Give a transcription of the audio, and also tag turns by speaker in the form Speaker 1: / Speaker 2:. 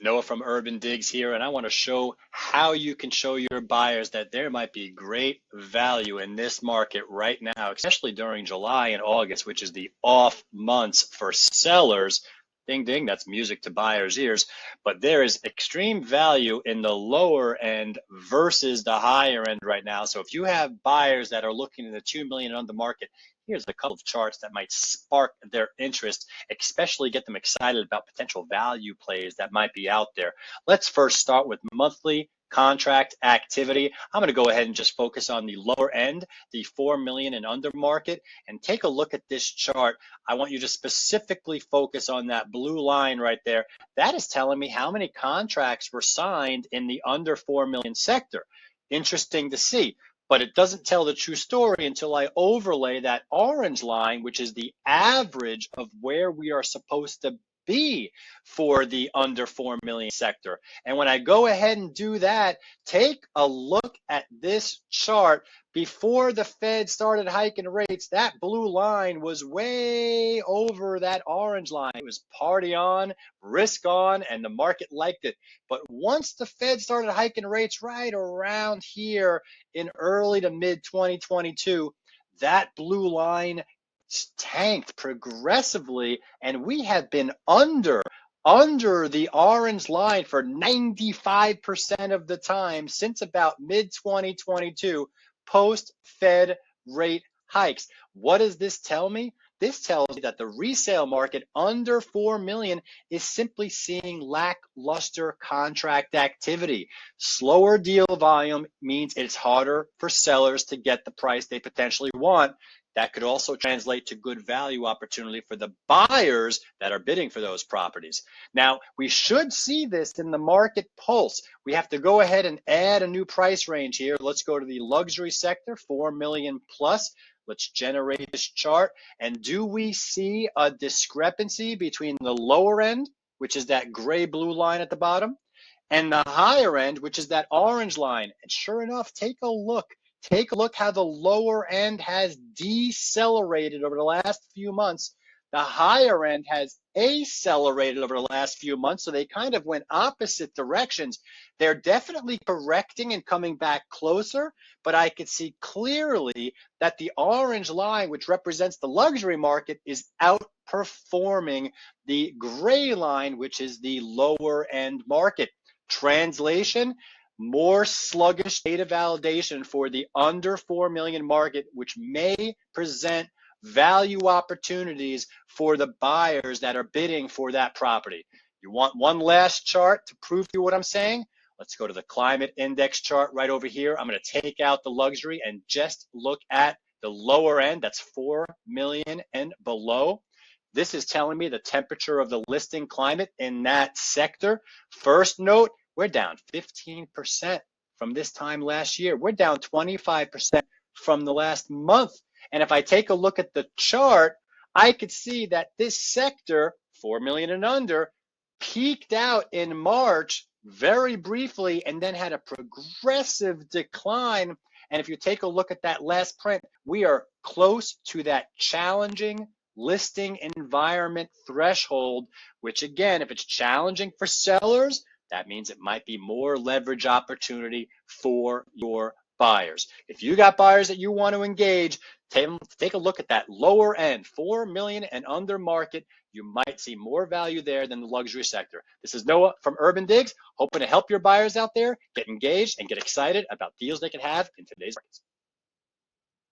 Speaker 1: Noah from UrbanDigs here, and I want to show how you can show your buyers that there might be great value in this market right now, especially during July and August, which is the off months for sellers. Ding, ding, that's music to buyers' ears. But there is extreme value in the lower end versus the higher end right now. So if you have buyers that are looking in the 2 million on the market, here's a couple of charts that might spark their interest, especially get them excited about potential value plays that might be out there. Let's first start with monthly contract activity. I'm going to go ahead and just focus on the lower end, the 4 million and under market, and take a look at this chart. I want you to specifically focus on that blue line right there. That is telling me how many contracts were signed in the under 4 million sector. Interesting to see. But it doesn't tell the true story until I overlay that orange line, which is the average of where we are supposed to be for the under 4 million sector. And when I go ahead and do that, take a look at this chart. Before the Fed started hiking rates, that blue line was way over that orange line. It was party on, risk on, and the market liked it. But once the Fed started hiking rates right around here in early to mid 2022, that blue line tanked progressively, and we have been under the orange line for 95% of the time since about mid 2022 post Fed rate hikes. What does this tell me? This tells me that the resale market under 4 million is simply seeing lackluster contract activity. Slower deal volume means it's harder for sellers to get the price they potentially want. That could also translate to good value opportunity for the buyers that are bidding for those properties. Now, we should see this in the market pulse. We have to go ahead and add a new price range here. Let's go to the luxury sector, 4 million plus. Let's generate this chart. And do we see a discrepancy between the lower end, which is that gray blue line at the bottom, and the higher end, which is that orange line? And sure enough, take a look. Take a look how the lower end has decelerated over the last few months. The higher end has accelerated over the last few months, so they kind of went opposite directions. They're definitely correcting and coming back closer, but I could see clearly that the orange line, which represents the luxury market, is outperforming the gray line, which is the lower end market. Translation: more sluggish data validation for the under 4 million market, which may present value opportunities for the buyers that are bidding for that property. You want one last chart to prove to you what I'm saying? Let's go to the climate index chart right over here. I'm going to take out the luxury and just look at the lower end. That's 4 million and below. This is telling me the temperature of the listing climate in that sector. First note, we're down 15% from this time last year. We're down 25% from the last month. And if I take a look at the chart, I could see that this sector, 4 million and under, peaked out in March very briefly and then had a progressive decline. And if you take a look at that last print, we are close to that challenging listing environment threshold, which again, if it's challenging for sellers, that means it might be more leverage opportunity for your buyers. If you got buyers that you want to engage, take a look at that lower end, 4 million and under market. You might see more value there than the luxury sector. This is Noah from UrbanDigs, hoping to help your buyers out there get engaged and get excited about deals they can have in today's markets.